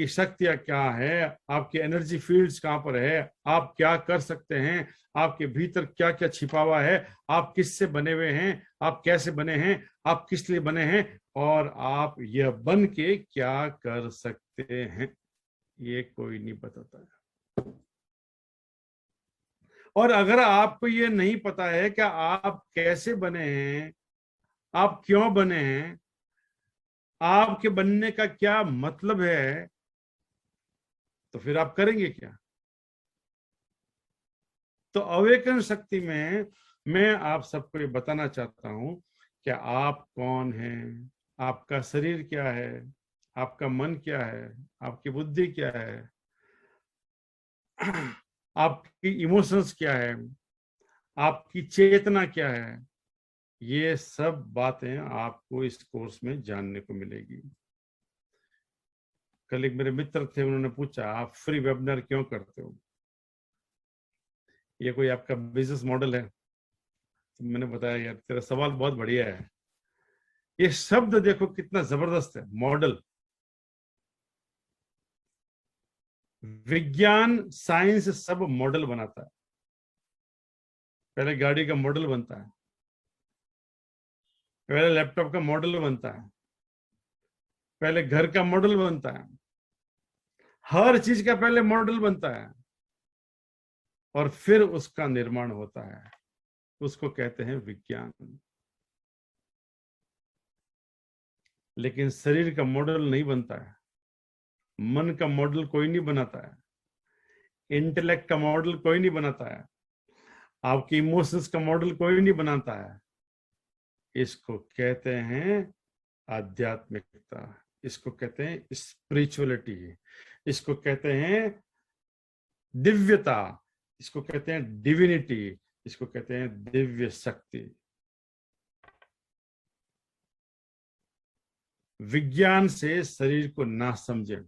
आपकी शक्तियां क्या है, आपकी एनर्जी फील्ड्स कहां पर है, आप क्या कर सकते हैं, आपके भीतर क्या क्या छिपा हुआ है, आप किससे बने हुए हैं, आप कैसे बने हैं, आप किस लिए बने हैं, और आप यह बन के क्या कर सकते हैं, ये कोई नहीं बताता है। और अगर आपको ये नहीं पता है कि आप कैसे बने हैं, आप क्यों बने हैं, आपके बनने का क्या मतलब है, तो फिर आप करेंगे क्या? तो अवेकन शक्ति में मैं आप सबको ये बताना चाहता हूं कि आप कौन हैं, आपका शरीर क्या है, आपका मन क्या है, आपकी बुद्धि क्या है, आपकी इमोशंस क्या है, आपकी चेतना क्या है, ये सब बातें आपको इस कोर्स में जानने को मिलेगी। कल एक मेरे मित्र थे, उन्होंने पूछा आप फ्री वेबिनार क्यों करते हो, ये कोई आपका बिजनेस मॉडल है? तो मैंने बताया यार तेरा सवाल बहुत बढ़िया है। ये शब्द देखो कितना जबरदस्त है, मॉडल। विज्ञान साइंस सब मॉडल बनाता है। पहले गाड़ी का मॉडल बनता है, पहले लैपटॉप का मॉडल बनता है, पहले घर का मॉडल बनता है, हर चीज का पहले मॉडल बनता है और फिर उसका निर्माण होता है। उसको कहते हैं विज्ञान। लेकिन शरीर का मॉडल नहीं बनता है, मन का मॉडल कोई नहीं बनाता है, इंटेलेक्ट का मॉडल कोई नहीं बनाता है, आपकी इमोशंस का मॉडल कोई नहीं बनाता है। इसको कहते हैं आध्यात्मिकता, इसको कहते हैं स्पिरिचुअलिटी, इसको कहते हैं दिव्यता, इसको कहते हैं डिविनिटी, इसको कहते हैं दिव्य शक्ति। विज्ञान से शरीर को ना समझें,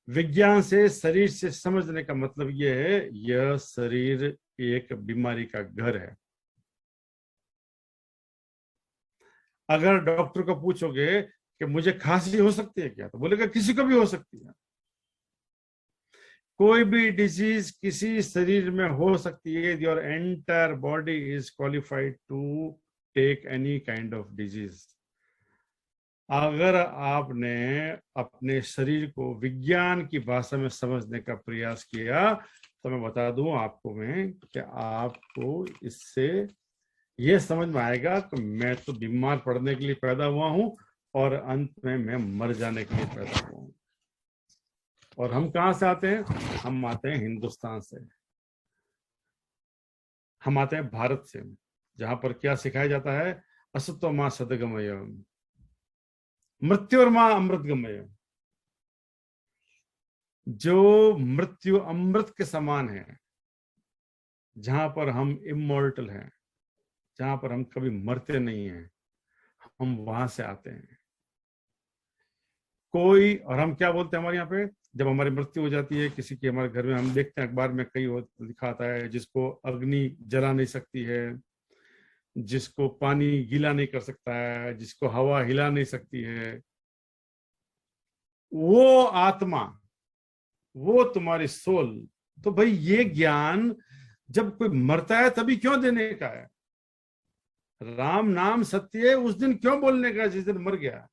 विज्ञान से शरीर से समझने का मतलब यह है यह शरीर एक बीमारी का घर है। अगर डॉक्टर को पूछोगे कि मुझे खांसी हो सकती है क्या, तो बोलेगा किसी को भी हो सकती है। कोई भी डिजीज किसी शरीर में हो सकती है। Your entire body is qualified to take any kind of disease. अगर आपने अपने शरीर को विज्ञान की भाषा में समझने का प्रयास किया तो मैं बता दूं आपको मैं कि आपको इससे यह समझ में आएगा कि मैं तो बीमार पड़ने के लिए पैदा हुआ हूं और अंत में मैं मर जाने के लिए पैदा हुआ हूं। और हम कहां से आते हैं? हम आते हैं हिंदुस्तान से, हम आते हैं भारत से, जहां पर क्या सिखाया जाता है? असतो मां सदगमय, मृत्यु और मां अमृतगमय। जो मृत्यु अमृत के समान है, जहां पर हम इमॉर्टल हैं, जहां पर हम कभी मरते नहीं हैं, हम वहां से आते हैं। कोई, और हम क्या बोलते हैं हमारे यहाँ पे, जब हमारी मृत्यु हो जाती है किसी की, हमारे घर में हम देखते हैं अखबार में कई लिखा आता है जिसको अग्नि जला नहीं सकती है, जिसको पानी गीला नहीं कर सकता है, जिसको हवा हिला नहीं सकती है, वो आत्मा, वो तुम्हारी सोल। तो भाई ये ज्ञान जब कोई मरता है तभी क्यों देने का है? राम नाम सत्य है उस दिन क्यों बोलने का जिस दिन मर गया?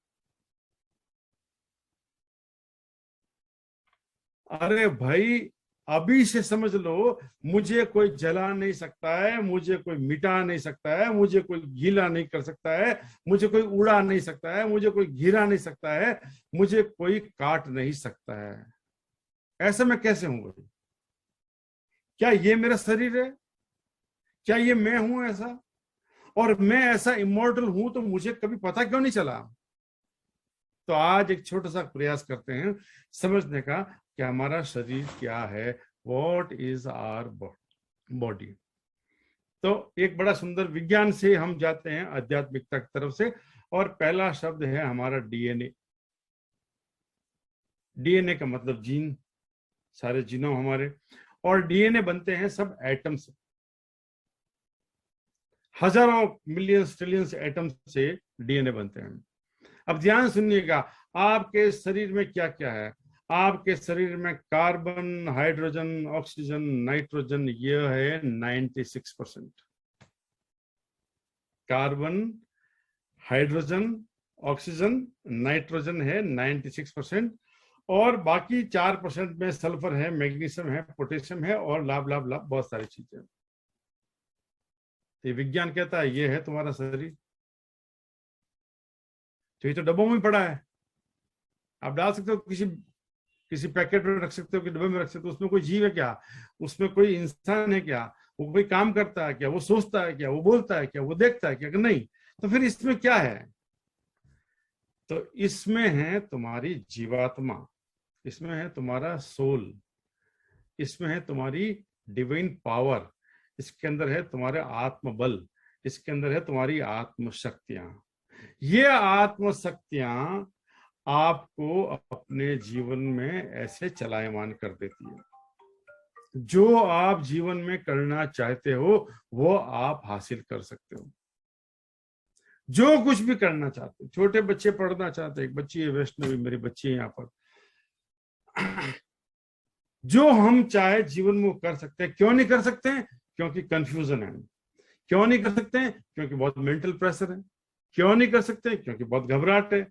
अरे भाई अभी से समझ लो, मुझे कोई जला नहीं सकता है, मुझे कोई मिटा नहीं सकता है, मुझे कोई गीला नहीं कर सकता है, मुझे कोई उड़ा नहीं सकता है, मुझे कोई गिरा नहीं सकता है, मुझे कोई काट नहीं सकता है। ऐसा मैं कैसे हूं भाई? क्या ये मेरा शरीर है? क्या ये मैं हूं ऐसा? और मैं ऐसा इमॉर्टल हूं तो मुझे कभी पता क्यों नहीं चला? तो आज एक छोटा सा प्रयास करते हैं समझने का कि हमारा शरीर क्या है, व्हाट इज आवर बॉडी। तो एक बड़ा सुंदर विज्ञान से हम जाते हैं आध्यात्मिकता की तरफ से, और पहला शब्द है हमारा डीएनए। डीएनए का मतलब जीन, सारे जीनोम हमारे, और डीएनए बनते हैं सब एटम से, हजारों मिलियंस ट्रिलियंस एटम से डीएनए बनते हैं। अब ध्यान सुनिएगा, आपके शरीर में क्या क्या है। आपके शरीर में कार्बन, हाइड्रोजन, ऑक्सीजन, नाइट्रोजन, ये है 96%। कार्बन, हाइड्रोजन, ऑक्सीजन, नाइट्रोजन है 96%, और बाकी 4% में सल्फर है, मैग्नीशियम है, पोटेशियम है, और लाभ लाभ लाभ बहुत सारी चीजें। तो विज्ञान कहता है ये है तुम्हारा शरीर। तो ये तो डब्बों में पड़ा है, आप डाल सकते हो, किसी किसी पैकेट में रख सकते हो, कि डब्बे में रख सकते हो। उसमें कोई जीव है क्या? उसमें कोई इंसान है क्या? वो कोई काम करता है क्या? वो सोचता है क्या? वो बोलता है क्या? वो देखता है क्या? कि नहीं। तो फिर इसमें क्या है? तो इसमें है तुम्हारी जीवात्मा, इसमें है तुम्हारा सोल, इसमें है तुम्हारी डिवाइन पावर, इसके अंदर है तुम्हारे आत्मबल, इसके अंदर है तुम्हारी आत्मशक्तियां। ये आत्मशक्तियां आपको अपने जीवन में ऐसे चलायमान कर देती है, जो आप जीवन में करना चाहते हो वो आप हासिल कर सकते हो। जो कुछ भी करना चाहते हो, छोटे बच्चे पढ़ना चाहते हैं, एक बच्ची है वैष्णवी, मेरी बच्ची है यहाँ पर, जो हम चाहे जीवन में कर सकते हैं। क्यों नहीं कर सकते हैं? क्योंकि कंफ्यूजन है। क्यों नहीं कर सकते हैं? क्योंकि बहुत मेंटल प्रेशर है। क्यों नहीं कर सकते? क्योंकि बहुत घबराहट है।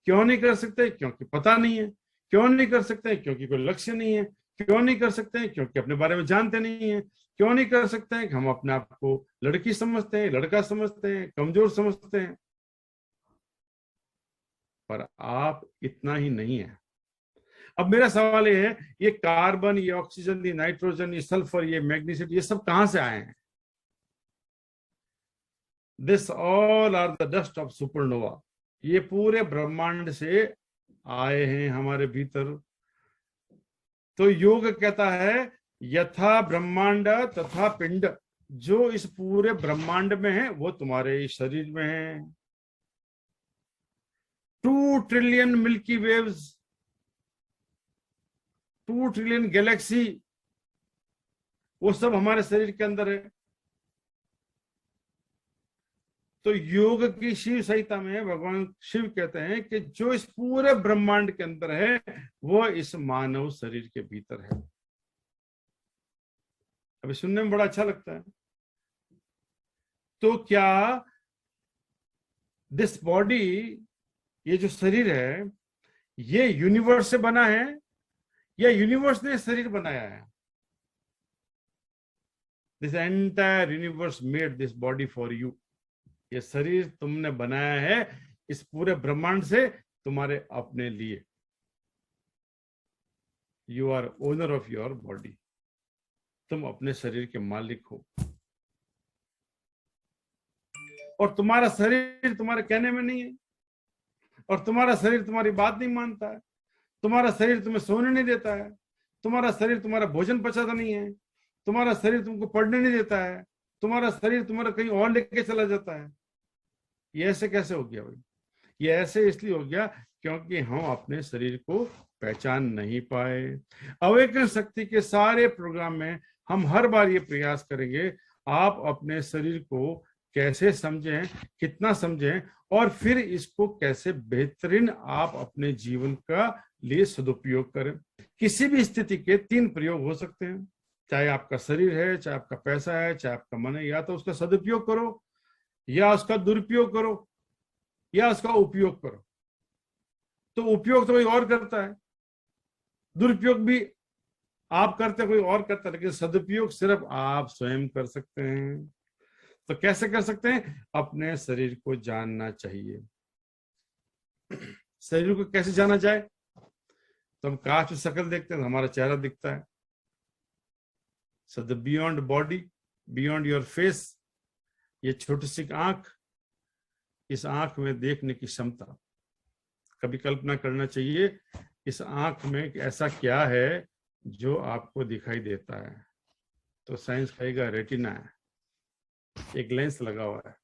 क्यों नहीं कर सकते? क्योंकि पता नहीं है। क्यों नहीं कर सकते? क्योंकि कोई लक्ष्य नहीं है। क्यों नहीं कर सकते? क्योंकि अपने बारे में जानते नहीं है। क्यों नहीं कर सकते हैं? हम अपने आप को लड़की समझते हैं, लड़का समझते हैं, कमजोर समझते हैं। पर आप इतना ही नहीं है। अब मेरा सवाल ये है, ये कार्बन, ये ऑक्सीजन, ये नाइट्रोजन, ये सल्फर, ये मैग्नीशियम, ये सब कहां से आए हैं? This all are the dust of supernova. ये पूरे ब्रह्मांड से आए हैं हमारे भीतर। तो योग कहता है यथा ब्रह्मांड तथा पिंड, जो इस पूरे ब्रह्मांड में है वो तुम्हारे शरीर में है। 2 trillion milky waves, 2 trillion Galaxy, वो सब हमारे शरीर के अंदर है। तो योग की शिव संहिता में भगवान शिव कहते हैं कि जो इस पूरे ब्रह्मांड के अंदर है वो इस मानव शरीर के भीतर है। अभी सुनने में बड़ा अच्छा लगता है। तो क्या दिस बॉडी, ये जो शरीर है, ये यूनिवर्स से बना है या यूनिवर्स ने शरीर बनाया है? This entire universe made this body for you. ये शरीर तुमने बनाया है इस पूरे ब्रह्मांड से तुम्हारे अपने लिए। You are owner of your body. तुम अपने शरीर के मालिक हो। और तुम्हारा शरीर तुम्हारे कहने में नहीं है, और तुम्हारा शरीर तुम्हारी बात नहीं मानता है। तुम्हारा शरीर तुम्हें सोने नहीं देता है। तुम्हारा शरीर तुम्हारा भोजन पचाता नहीं है। तुम्हारा शरीर तुमको पढ़ने नहीं देता है। तुम्हारा शरीर तुम्हारा कहीं और लेके चला जाता है। ये ऐसे कैसे हो गया भाई? ये ऐसे इसलिए हो गया क्योंकि हम अपने शरीर को पहचान नहीं पाए। अवेकन शक्ति के सारे प्रोग्राम में हम हर बार ये प्रयास करेंगे, आप अपने शरीर को कैसे समझें, कितना समझें, और फिर इसको कैसे बेहतरीन आप अपने जीवन का लिए सदुपयोग करें। किसी भी स्थिति के 3 प्रयोग हो सकते हैं, चाहे आपका शरीर है, चाहे आपका पैसा है, चाहे आपका मन है। या तो उसका सदुपयोग करो, या उसका दुरुपयोग करो, या उसका उपयोग करो। तो उपयोग तो कोई और करता है, दुरुपयोग भी आप करते, कोई और करता है, लेकिन सदुपयोग सिर्फ आप स्वयं कर सकते हैं। तो कैसे कर सकते हैं? अपने शरीर को जानना चाहिए। शरीर को कैसे जाना जाए? तो हम कांच में शक्ल देखते हैं तो हमारा चेहरा दिखता है। So the beyond body, beyond your face, ये छोटी सी आंख, इस आंख में देखने की क्षमता। कभी कल्पना करना चाहिए इस आंख में ऐसा क्या है जो आपको दिखाई देता है। तो साइंस कहेगा रेटिना है, एक लेंस लगा हुआ है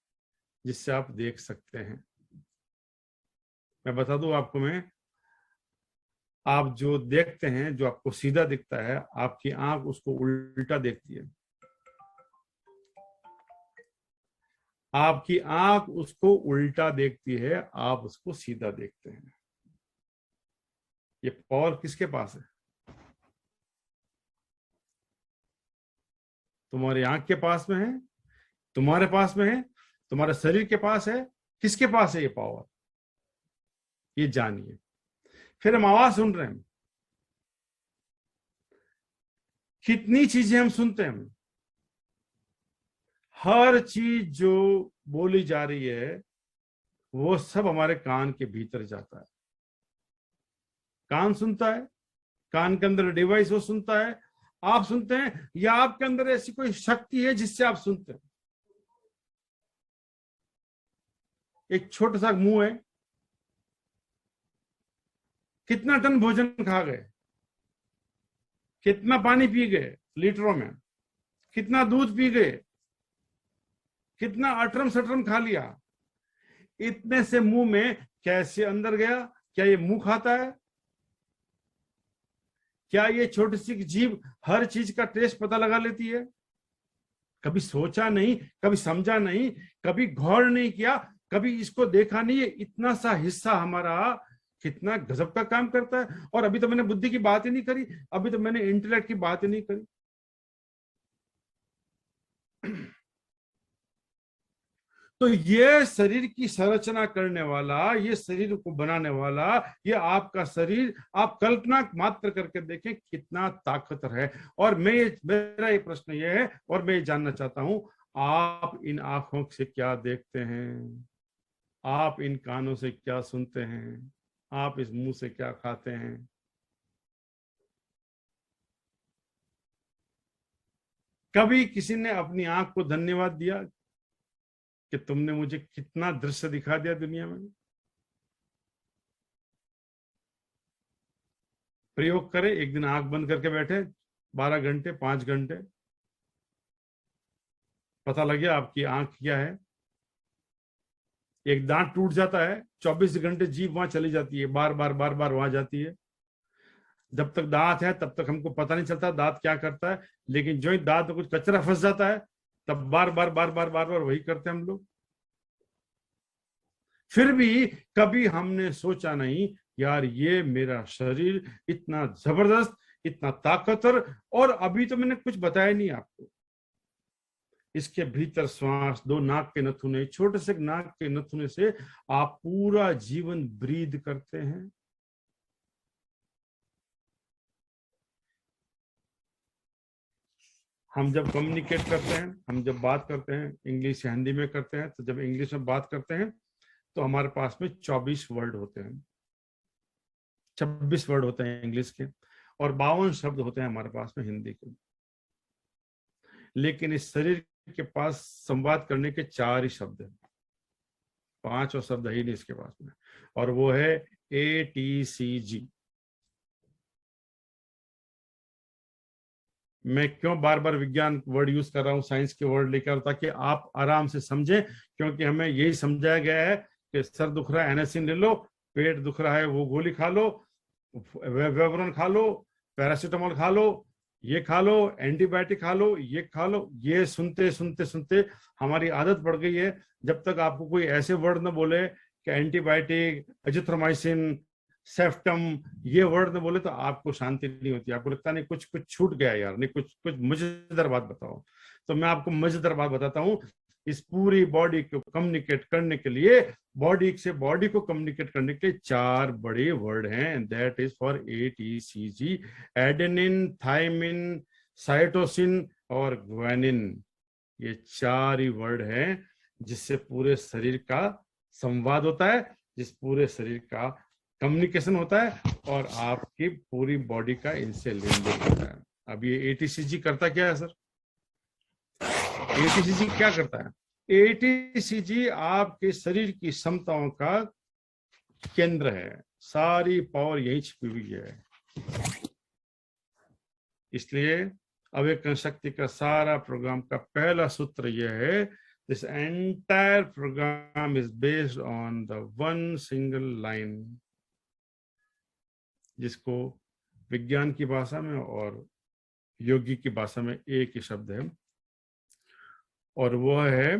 जिससे आप देख सकते हैं। मैं बता दूं आपको, आप जो देखते हैं, जो आपको सीधा दिखता है, आपकी आंख उसको उल्टा देखती है। आपकी आंख उसको उल्टा देखती है, आप उसको सीधा देखते हैं। ये पावर किसके पास है? तुम्हारी आंख के पास में है, तुम्हारे पास में है, तुम्हारे शरीर के पास है। किसके पास है ये पावर? ये जानिए। फिर हम आवाज सुन रहे हैं, कितनी चीजें हम सुनते हैं। हर चीज जो बोली जा रही है वो सब हमारे कान के भीतर जाता है। कान सुनता है, कान के अंदर डिवाइस वो सुनता है, आप सुनते हैं, या आपके अंदर ऐसी कोई शक्ति है जिससे आप सुनते हैं। एक छोटा सा मुंह है, कितना टन भोजन खा गए, कितना पानी पी गए लीटरों में, कितना दूध पी गए, कितना अटरम सटरम खा लिया, इतने से मुंह में कैसे अंदर गया? क्या ये मुंह खाता है? क्या ये छोटी सी जीभ हर चीज का टेस्ट पता लगा लेती है? कभी सोचा नहीं, कभी समझा नहीं, कभी गौर नहीं किया, कभी इसको देखा नहीं है। इतना सा हिस्सा हमारा कितना गजब का काम करता है। और अभी तो मैंने बुद्धि की बात ही नहीं करी, अभी तो मैंने इंटेलेक्ट की बात ही नहीं करी। तो ये शरीर की संरचना करने वाला, ये शरीर को बनाने वाला, ये आपका शरीर, आप कल्पना मात्र करके देखें कितना ताकतवर है। और मेरा ये प्रश्न ये है, और मैं ये जानना चाहता हूं, आप इन आंखों से क्या देखते हैं? आप इन कानों से क्या सुनते हैं? आप इस मुंह से क्या खाते हैं? कभी किसी ने अपनी आंख को धन्यवाद दिया कि तुमने मुझे कितना दृश्य दिखा दिया दुनिया में? प्रयोग करें, एक दिन आंख बंद करके बैठे 12 घंटे, 5 घंटे, पता लगे आपकी आंख क्या है। एक दांत टूट जाता है, 24 घंटे जीभ वहां चली जाती है, बार बार बार बार वहां जाती है। जब तक दांत है तब तक हमको पता नहीं चलता दांत क्या करता है, लेकिन जो ही दांत में कुछ कचरा फंस जाता है, तब बार बार बार बार बार बार वही करते हैं हम लोग। फिर भी कभी हमने सोचा नहीं, यार ये मेरा शरीर इतना जबरदस्त, इतना ताकतवर, और अभी तो मैंने कुछ बताया नहीं आपको। इसके भीतर श्वास, 2 नाक के नथुने, छोटे से नाक के नथुने से आप पूरा जीवन ब्रीद करते हैं। हम जब कम्युनिकेट करते हैं, हम जब बात करते हैं इंग्लिश या हिंदी में करते हैं, तो जब इंग्लिश में बात करते हैं तो हमारे पास में 24 वर्ड होते हैं, 26 वर्ड होते हैं इंग्लिश के, और 52 शब्द होते हैं हमारे पास में हिंदी के। लेकिन इस शरीर के पास संवाद करने के 4 ही शब्द हैं, 5 और शब्द ही नहीं इसके पास में, और वो है ATCG। मैं क्यों बार बार विज्ञान वर्ड यूज कर रहा हूं, साइंस के वर्ड लेकर, ताकि आप आराम से समझें। क्योंकि हमें यही समझाया गया है कि सर दुख रहा है एनासिन ले लो, पेट दुख रहा है वो गोली खा लो, वेवरन खा लो, पैरासीटामोल खा लो, ये खा लो, एंटीबायोटिक खा लो, ये खा लो। ये सुनते सुनते सुनते हमारी आदत पड़ गई है। जब तक आपको कोई ऐसे वर्ड न बोले कि एंटीबायोटिक, एजिथ्रोमाइसिन, सेफ्टम, ये वर्ड न बोले, तो आपको शांति नहीं होती, आपको लगता नहीं कुछ कुछ छूट गया यार, नहीं कुछ कुछ मजेदार बात बताओ। तो मैं आपको मजेदार बात बताता हूँ। इस पूरी बॉडी को कम्युनिकेट करने के लिए, बॉडी से बॉडी को कम्युनिकेट करने के लिए 4 बड़े वर्ड हैं, that is for ATCG: adenine, thymine, cytosine और ग्वानिन। ये 4 ही वर्ड हैं जिससे पूरे शरीर का संवाद होता है, जिस पूरे शरीर का कम्युनिकेशन होता है, और आपकी पूरी बॉडी का इनसे लेन देन होता है। अब ये ATCG करता क्या है सर? ATCG क्या करता है? ATCG आपके शरीर की क्षमताओं का केंद्र है, सारी पावर यही छिपी हुई है। इसलिए अवेकन शक्ति का सारा प्रोग्राम का पहला सूत्र यह है, this entire program is based on the one single line, जिसको विज्ञान की भाषा में और योगी की भाषा में एक ही शब्द है, और वो है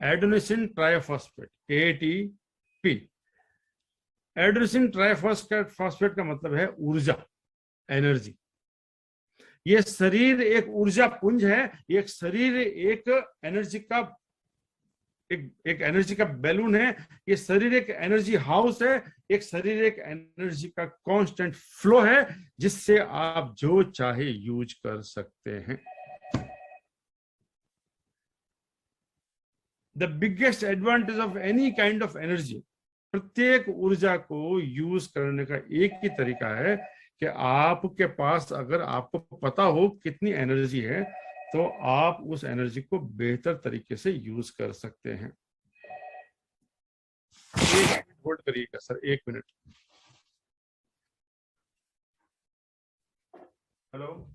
adenosine triphosphate, ATP। Adenosine triphosphate का मतलब है ऊर्जा, एनर्जी। ये शरीर एक ऊर्जा पुंज है, एक शरीर एक एनर्जी का एक एनर्जी का बैलून है, ये शरीर एक एनर्जी हाउस है, एक शरीर एक एनर्जी का कांस्टेंट फ्लो है, जिससे आप जो चाहे यूज कर सकते हैं। The biggest advantage of any kind of energy, प्रत्येक ऊर्जा को यूज करने का एक ही तरीका है कि आपके पास अगर आपको पता हो कितनी एनर्जी है, तो आप उस एनर्जी को बेहतर तरीके से यूज कर सकते हैं। एक मिनट होल्ड करिएगा सर, 1 मिनट। हेलो,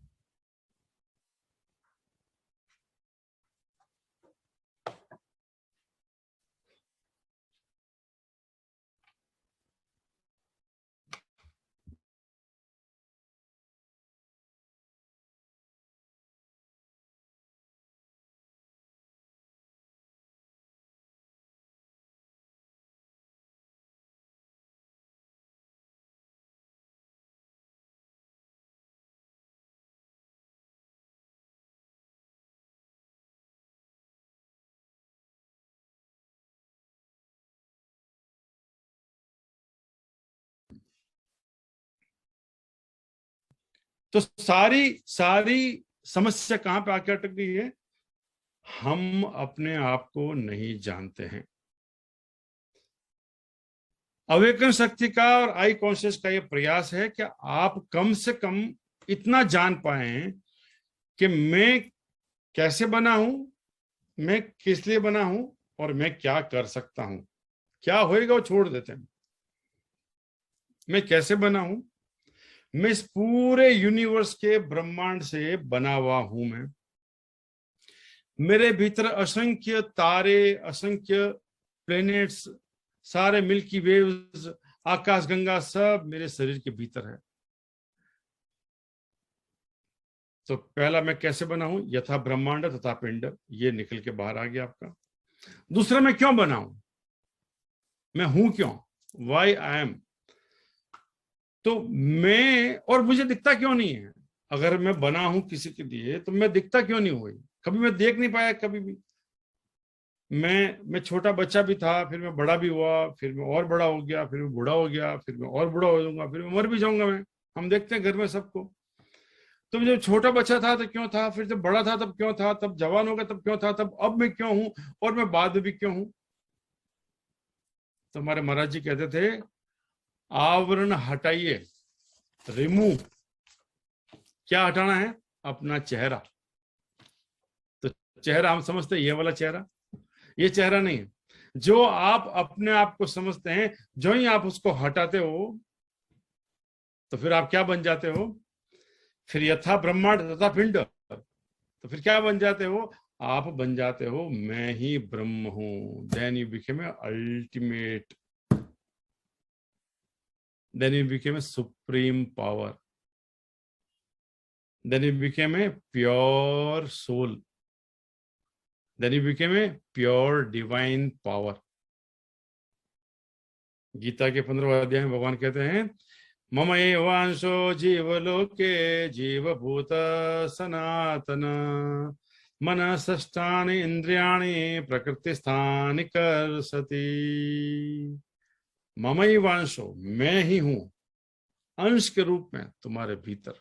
तो सारी सारी समस्या कहां पे आके अटक गई है? हम अपने आप को नहीं जानते हैं। अवेकन शक्ति का और आई कॉन्शियस का यह प्रयास है कि आप कम से कम इतना जान पाए कि मैं कैसे बना हूं, मैं किस लिए बना हूं, और मैं क्या कर सकता हूं। क्या होएगा वो छोड़ देते हैं। मैं कैसे बना हूं? मैं इस पूरे यूनिवर्स के ब्रह्मांड से बना हुआ हूं। मैं, मेरे भीतर असंख्य तारे, असंख्य प्लैनेट्स, सारे मिल्की वेव्स, आकाश गंगा सब मेरे शरीर के भीतर है। तो पहला, मैं कैसे बना हूं? यथा ब्रह्मांड तथा पिंड, ये निकल के बाहर आ गया आपका। दूसरा, मैं क्यों बना हूं? मैं हूं क्यों? Why I am. तो मैं, और मुझे दिखता क्यों नहीं है? अगर मैं बना हूं किसी के लिए, तो मैं दिखता क्यों नहीं हुई? कभी मैं देख नहीं पाया कभी भी। मैं छोटा बच्चा भी था, फिर मैं बड़ा भी हुआ, फिर मैं और बड़ा हो गया, फिर मैं बूढ़ा हो गया, फिर मैं और बूढ़ा हो जाऊंगा, फिर मैं मर भी जाऊंगा। मैं, हम देखते हैं घर में सबको। तो जब छोटा बच्चा था तो क्यों था, फिर जब बड़ा था तब क्यों था, तब जवान हो गया तब क्यों था, तब अब मैं क्यों हूं, और मैं बाद में भी क्यों हूं? तो हमारे महाराज जी कहते थे, आवरण हटाइए, रिमूव। क्या हटाना है? अपना चेहरा। तो चेहरा हम समझते हैं ये वाला चेहरा, ये चेहरा नहीं है। जो आप अपने आप को समझते हैं, जो ही आप उसको हटाते हो, तो फिर आप क्या बन जाते हो? फिर यथा ब्रह्मांड तथा पिंड, तो फिर क्या बन जाते हो? आप बन जाते हो मैं ही ब्रह्म हूं। Then you became ultimate, then you became supreme power, then you became a pure soul, then you became a pure divine power। Gita के 15वें अध्याय में भगवान कहते हैं, मम एवांशो जीवलोके जीवभूत सनातन मनसष्टानि इंद्रियाणि प्रकृतिस्थानि कर्षति। मम एवांशो, मैं ही हूं अंश के रूप में तुम्हारे भीतर।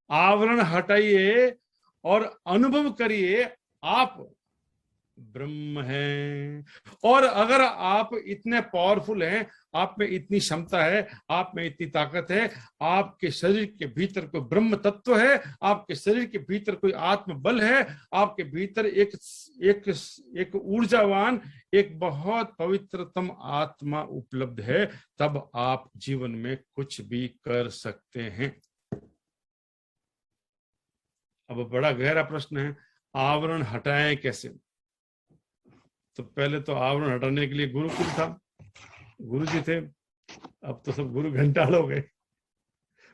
आवरण हटाइए और अनुभव करिए आप ब्रह्म हैं। और अगर आप इतने पावरफुल हैं, आप में इतनी क्षमता है, आप में इतनी ताकत है, आपके शरीर के भीतर कोई ब्रह्म तत्व है, आपके शरीर के भीतर कोई आत्म बल है, आपके भीतर एक एक एक ऊर्जावान, एक बहुत पवित्रतम आत्मा उपलब्ध है, तब आप जीवन में कुछ भी कर सकते हैं। अब बड़ा गहरा प्रश्न है, आवरण हटाएं कैसे? तो पहले तो आवरण हटाने के लिए गुरुकुल था, गुरु जी थे। अब तो सब गुरु घंटाल हो गए।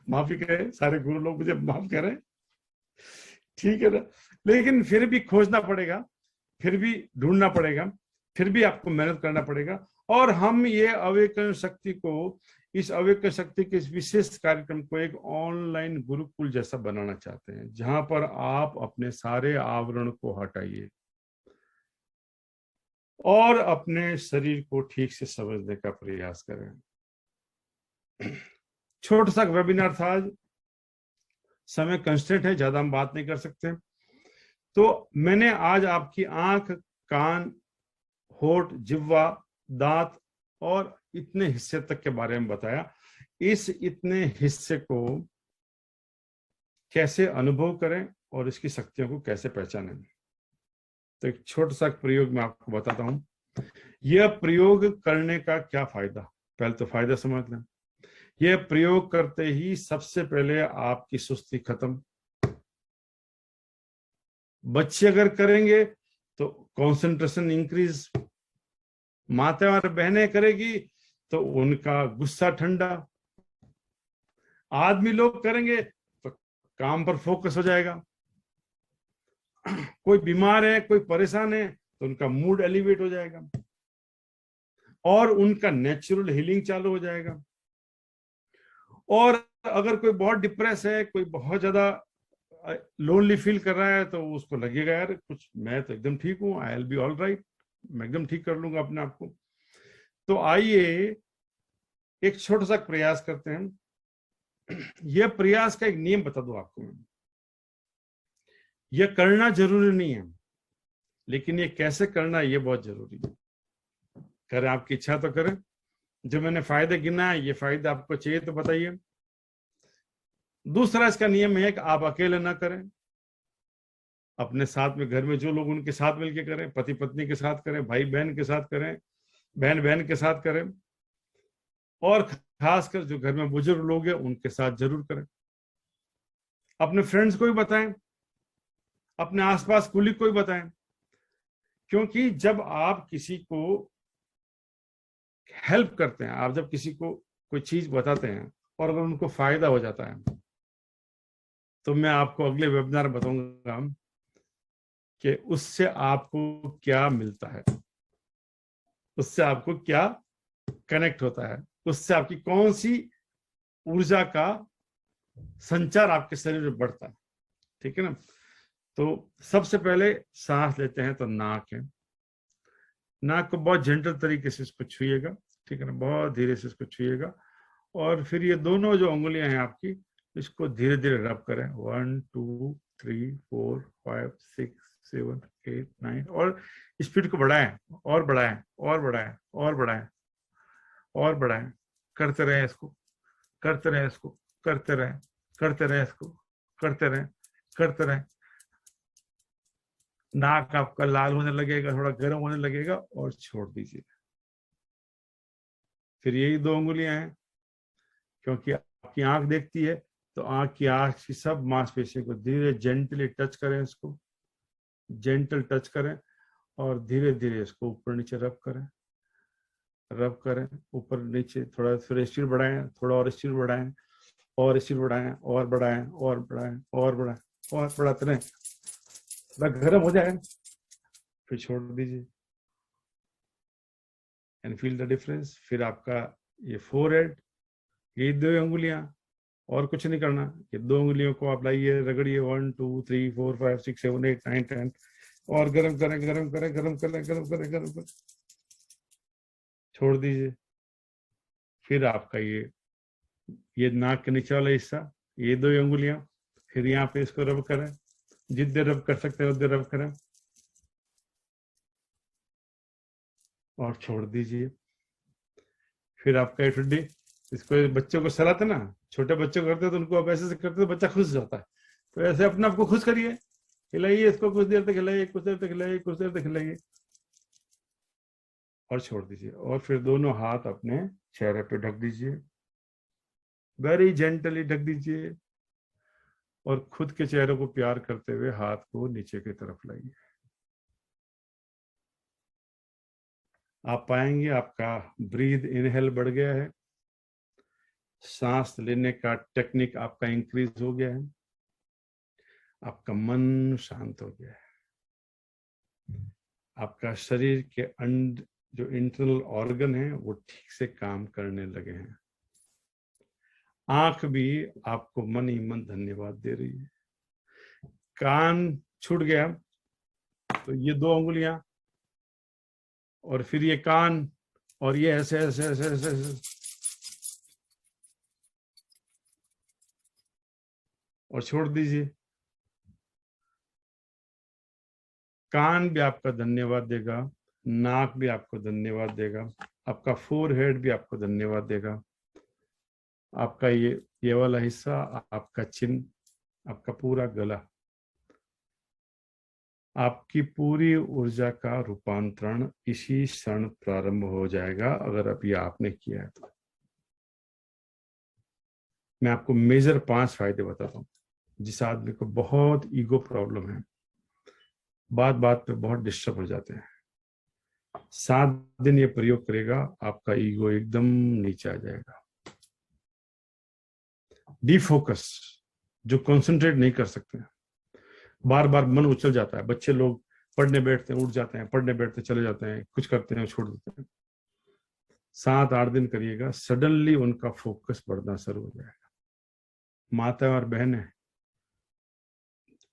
माफी करें, सारे गुरु लोग मुझे माफ करें, ठीक है ना। लेकिन फिर भी खोजना पड़ेगा, फिर भी ढूंढना पड़ेगा, फिर भी आपको मेहनत करना पड़ेगा। और हम ये अवेकन शक्ति को, इस अवेकन शक्ति के इस विशेष कार्यक्रम को एक ऑनलाइन गुरुकुल जैसा बनाना चाहते हैं, जहां पर आप अपने सारे आवरण को हटाइए और अपने शरीर को ठीक से समझने का प्रयास करें। छोटा सा वेबिनार था आज, समय कंस्टेंट है, ज्यादा हम बात नहीं कर सकते। तो मैंने आज आपकी आंख, कान, होठ, जिह्वा, दांत और इतने हिस्से तक के बारे में बताया। इस इतने हिस्से को कैसे अनुभव करें और इसकी शक्तियों को कैसे पहचानें। तो एक छोटा सा प्रयोग मैं आपको बताता हूं। यह प्रयोग करने का क्या फायदा, पहले तो फायदा समझ लें। यह प्रयोग करते ही सबसे पहले आपकी सुस्ती खत्म। बच्चे अगर करेंगे तो कंसंट्रेशन इंक्रीज, माता और बहनें करेगी तो उनका गुस्सा ठंडा, आदमी लोग करेंगे तो काम पर फोकस हो जाएगा, कोई बीमार है, कोई परेशान है तो उनका मूड एलिवेट हो जाएगा और उनका नेचुरल हीलिंग चालू हो जाएगा। और अगर कोई बहुत डिप्रेस है, कोई बहुत ज्यादा लोनली फील कर रहा है, तो उसको लगेगा यार कुछ, मैं तो एकदम ठीक हूँ, I will be all right, मैं एकदम ठीक कर लूंगा अपने आप को। तो आइए एक छोटा सा प्रयास करते हैं। यह प्रयास का एक नियम बता दूं आपको मैं। यह करना जरूरी नहीं है, लेकिन ये कैसे करना है ये बहुत जरूरी है। करें, आपकी इच्छा तो करें। जो मैंने फायदे गिना है, ये फायदे आपको चाहिए तो बताइए। दूसरा इसका नियम है कि आप अकेले ना करें, अपने साथ में, घर में जो लोग उनके साथ मिलकर करें, पति पत्नी के साथ करें, भाई बहन के साथ करें, बहन बहन के साथ करें, और खासकर जो घर में बुजुर्ग लोग हैं उनके साथ जरूर करें। अपने फ्रेंड्स को भी बताएं, अपने आसपास कुलीग को भी बताएं, क्योंकि जब आप किसी को हेल्प करते हैं, आप जब किसी को कोई चीज बताते हैं और अगर उनको फायदा हो जाता है, तो मैं आपको अगले वेबिनार में बताऊंगा कि उससे आपको क्या मिलता है, उससे आपको क्या कनेक्ट होता है, उससे आपकी कौन सी ऊर्जा का संचार आपके शरीर में बढ़ता है। ठीक है ना। तो सबसे पहले सांस लेते हैं तो नाक है, नाक को बहुत जेंटल तरीके से इसको छुइएगा, ठीक है ना, बहुत धीरे से इसको छुइएगा। और फिर ये दोनों जो उंगलियां हैं आपकी, इसको धीरे धीरे रब करें, 1 2 3 4 5 6 7 8 9, और स्पीड को बढ़ाएं और बढ़ाएं और बढ़ाएं और बढ़ाएं और बढ़ाएं। करते रहें इसको, करते रहें इसको, करते रहें, करते रहें इसको, करते रहें, करते रहें। नाक आपका लाल होने लगेगा, थोड़ा गर्म होने लगेगा, और छोड़ दीजिए। फिर यही दो उंगलियां हैं, क्योंकि आपकी आंख देखती है, तो आंख की सब मांसपेशियों को धीरे जेंटली टच करें, इसको जेंटल टच करें, और धीरे धीरे इसको ऊपर नीचे रब करें, रब करें ऊपर नीचे। थोड़ा फिर स्पीड बढ़ाएं, थोड़ा और स्पीड बढ़ाएं, और स्पीड बढ़ाएं, और बढ़ाएं और बढ़ाएं और बढ़ाएं और बढ़ाते रहें, थोड़ा गर्म हो जाए, फिर छोड़ दीजिए। And feel the difference. फिर आपका ये फोरहेड, ये दो उंगलियां, और कुछ नहीं करना, ये दो उंगलियों को आप लाइए, रगड़िए, 1 2 3 4 5 6 7 8 9 10, और गर्म करें, गर्म करें, गर्म करें, गर्म करें, गर्म करें, छोड़ दीजिए। फिर आपका ये नाक के नीचे वाला हिस्सा, ये दो उंगलियां, फिर यहाँ पे इसको रब करें, जितने रब कर सकते हैं उतने रब करें, और छोड़ दीजिए। फिर आपका ठुड्डी, इसको बच्चों को सलाते ना, छोटे बच्चों को करते तो उनको आप ऐसे से करते तो बच्चा खुश जाता है, तो ऐसे अपने आप को खुश करिए, खिलाइए इसको, कुछ देर तक खिलाइए, कुछ देर तक खिलाइए, कुछ देर तक खिलाइए, और छोड़ दीजिए। और फिर दोनों हाथ अपने चेहरे पे ढक दीजिए, वेरी जेंटली ढक दीजिए, और खुद के चेहरे को प्यार करते हुए हाथ को नीचे की तरफ लाइए। आप पाएंगे आपका ब्रीद इनहेल बढ़ गया है, सांस लेने का टेक्निक आपका इंक्रीज हो गया है, आपका मन शांत हो गया है, आपका शरीर के जो इंटरनल ऑर्गन है वो ठीक से काम करने लगे हैं, आंख भी आपको मन ही मन धन्यवाद दे रही है। कान छूट गया तो ये 2 उंगलियां और फिर ये कान और ये ऐसे ऐसे ऐसे ऐसे, ऐसे और छोड़ दीजिए। कान भी आपका धन्यवाद देगा, नाक भी आपको धन्यवाद देगा, आपका फोरहेड भी आपको धन्यवाद देगा, आपका ये वाला हिस्सा, आपका चिन, आपका पूरा गला, आपकी पूरी ऊर्जा का रूपांतरण इसी क्षण प्रारंभ हो जाएगा अगर अभी आपने किया है तो। मैं आपको मेजर 5 फायदे बताता हूँ। जिस आदमी को बहुत ईगो प्रॉब्लम है, बात बात पे बहुत डिस्टर्ब हो जाते हैं, 7 दिन ये प्रयोग करेगा, आपका ईगो एकदम नीचे आ जाएगा। डिफोकस, जो कंसंट्रेट नहीं कर सकते, बार बार मन उछल जाता है, बच्चे लोग पढ़ने बैठते हैं उठ जाते हैं, पढ़ने बैठते चले जाते हैं, कुछ करते हैं छोड़ देते हैं, 7-8 दिन करिएगा, सडनली उनका फोकस बढ़ना शुरू हो जाएगा। माता और बहनें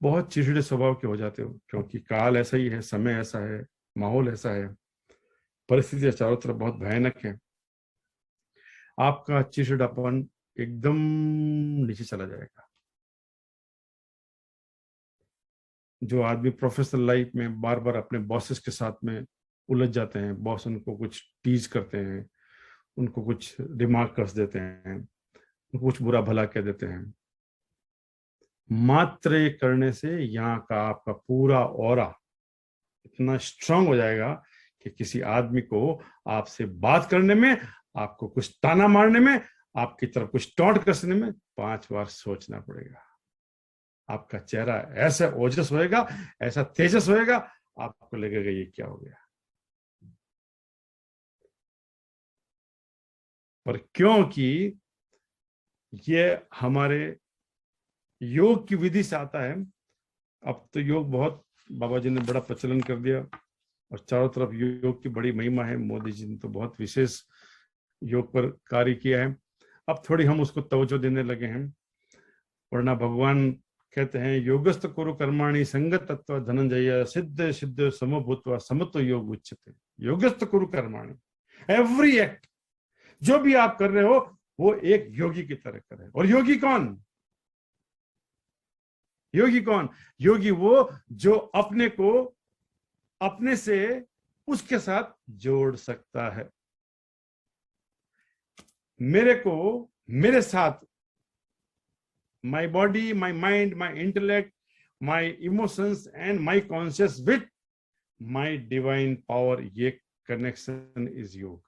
बहुत चिड़चिड़े स्वभाव के हो जाते हो, क्योंकि काल ऐसा ही है, समय ऐसा है, माहौल ऐसा है, परिस्थितियां चारों तरफ बहुत भयानक है। आपका चिड़चिड़ापन एकदम नीचे चला जाएगा। जो आदमी प्रोफेशनल लाइफ में बार बार अपने बॉसेस के साथ में उलझ जाते हैं, बॉस उनको कुछ टीज करते हैं, उनको कुछ रिमार्क कर देते हैं, उनको कुछ बुरा भला कह देते हैं, मात्र ये करने से यहाँ का आपका पूरा ऑरा इतना स्ट्रांग हो जाएगा कि किसी आदमी को आपसे बात करने में, आपको कुछ ताना मारने में, आपकी तरफ कुछ टॉन्ट कसने में 5 बार सोचना पड़ेगा। आपका चेहरा ऐसा ओजस होएगा, ऐसा तेजस होएगा, आपको लगेगा ये क्या हो गया। पर क्योंकि ये हमारे योग की विधि से आता है, अब तो योग बहुत बाबा जी ने बड़ा प्रचलन कर दिया और चारों तरफ योग की बड़ी महिमा है। मोदी जी ने तो बहुत विशेष योग पर कार्य किया है, अब थोड़ी हम उसको तवज्जो देने लगे हैं। वरना भगवान कहते हैं योगस्थ कुरु कर्माणि संगत तत्व धनंजय सिद्ध सिद्ध समभूत्वा समत्व योग उच्यते। योगस्थ कुरु कर्माणि, एवरी एक्ट जो भी आप कर रहे हो वो एक योगी की तरह करें। और योगी कौन? योगी कौन? योगी वो जो अपने को अपने से उसके साथ जोड़ सकता है। मेरे को मेरे साथ, my body, my mind, my intellect, my emotions and my conscious with my divine power, ये connection is योग।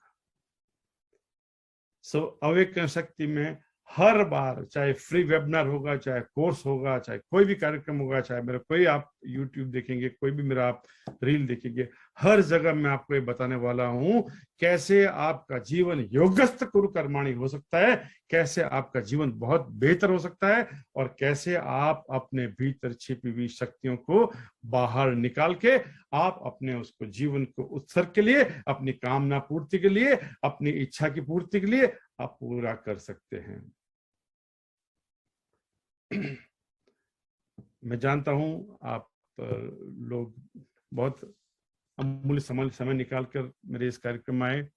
सो अवेकन शक्ति में हर बार, चाहे फ्री वेबिनार होगा, चाहे कोर्स होगा, चाहे कोई भी कार्यक्रम होगा, चाहे मेरा कोई आप यूट्यूब देखेंगे, कोई भी मेरा आप रील देखेंगे, हर जगह मैं आपको ये बताने वाला हूं कैसे आपका जीवन योगस्थ कुरु कर्माणि हो सकता है, कैसे आपका जीवन बहुत बेहतर हो सकता है, और कैसे आप अपने भीतर छिपी हुई शक्तियों को बाहर निकाल के आप अपने उसको जीवन को उत्सर्ग के लिए, अपनी कामना पूर्ति के लिए, अपनी इच्छा की पूर्ति के लिए आप पूरा कर सकते हैं। मैं जानता हूं आप लोग बहुत अमूल्य समय निकालकर मेरे इस कार्यक्रम में आए।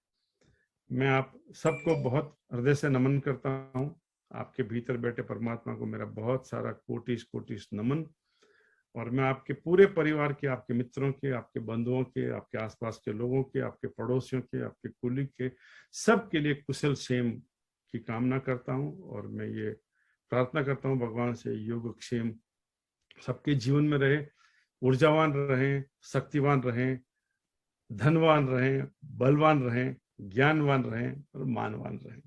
मैं आप सबको बहुत हृदय से नमन करता हूं। आपके भीतर बैठे परमात्मा को मेरा बहुत सारा कोटिश कोटिश नमन। और मैं आपके पूरे परिवार के, आपके मित्रों के, आपके बंधुओं के, आपके आसपास के लोगों के, आपके पड़ोसियों के, आपके कुलीग के, सबके लिए कुशल क्षेम की कामना करता हूं। और मैं ये प्रार्थना करता हूं भगवान से योगक्षेम सबके जीवन में रहे, ऊर्जावान रहें, शक्तिवान रहें, धनवान रहें, बलवान रहें, ज्ञानवान रहें और मानवान रहें।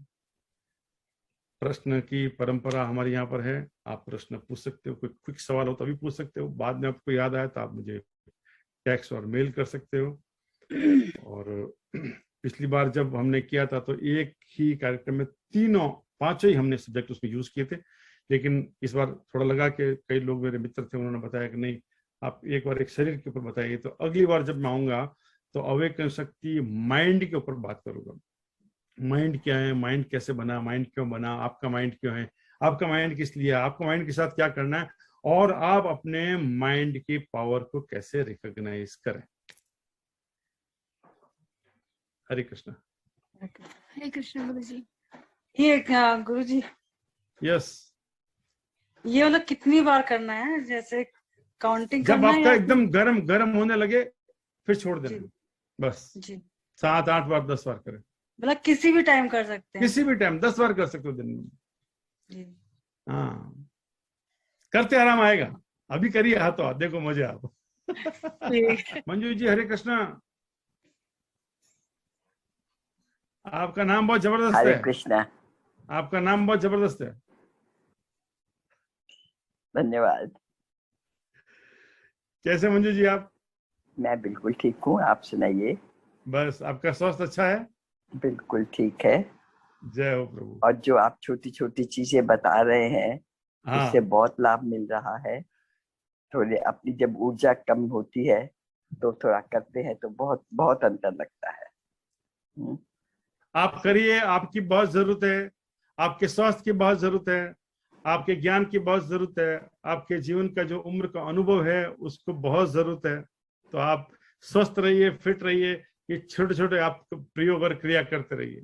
प्रश्न की परंपरा हमारे यहाँ पर है, आप प्रश्न पूछ सकते हो, कोई क्विक सवाल हो तो अभी पूछ सकते हो, बाद में आपको याद आया तो आप मुझे टेक्स्ट और मेल कर सकते हो। और पिछली बार जब हमने किया था तो एक ही कार्यक्रम में 5 ही हमने सब्जेक्ट उसमें यूज किए थे, लेकिन इस बार थोड़ा लगा कि कई लोग मेरे मित्र थे, उन्होंने बताया कि नहीं, आप एक बार एक शरीर के ऊपर बताइए। तो अगली बार जब मैं आऊंगा तो अवेकन शक्ति माइंड के ऊपर बात करूंगा। माइंड क्या है, माइंड कैसे बना, माइंड क्यों बना, आपका माइंड क्यों है, आपका माइंड किस लिए, आपको माइंड के साथ क्या करना है, और आप अपने माइंड की पावर को कैसे रिकॉग्नाइज करें। हरे कृष्णा। हरे कृष्ण गुरु जी। ये गुरु जी, यस, ये मतलब कितनी बार करना है, जैसे काउंटिंग जब करना है आपका या एकदम गरम गरम होने लगे फिर छोड़ देना जी है। बस जी, 7-8 बार 10 बार करें, मतलब किसी भी टाइम कर सकते हैं? किसी भी टाइम 10 बार कर सकते हो दिन में। जी हाँ, करते आराम आएगा। अभी करिए, हाथों हाथ, देखो मजे आप। ठीक। मंजू जी, हरे कृष्णा। आपका नाम बहुत जबरदस्त हरे है, कृष्णा। आपका नाम बहुत जबरदस्त है। धन्यवाद। कैसे मंजू जी आप? मैं बिल्कुल ठीक हूँ, आप सुनाइए। बस, आपका स्वास्थ्य अच्छा है? बिल्कुल ठीक है। जय हो प्रभु। और जो आप छोटी छोटी चीजें बता रहे हैं, उससे हाँ, बहुत लाभ मिल रहा है। थोड़े अपनी जब ऊर्जा कम होती है तो थोड़ा करते हैं तो बहुत बहुत अंतर लगता है। आप करिए, आपकी बहुत जरूरत है, आपके स्वास्थ्य की बहुत जरूरत है, आपके ज्ञान की बहुत जरूरत है, आपके जीवन का जो उम्र का अनुभव है उसको बहुत जरूरत है। तो आप स्वस्थ रहिए, फिट रहिए, ये छोटे छोटे आप प्रयोग और क्रिया करते रहिए।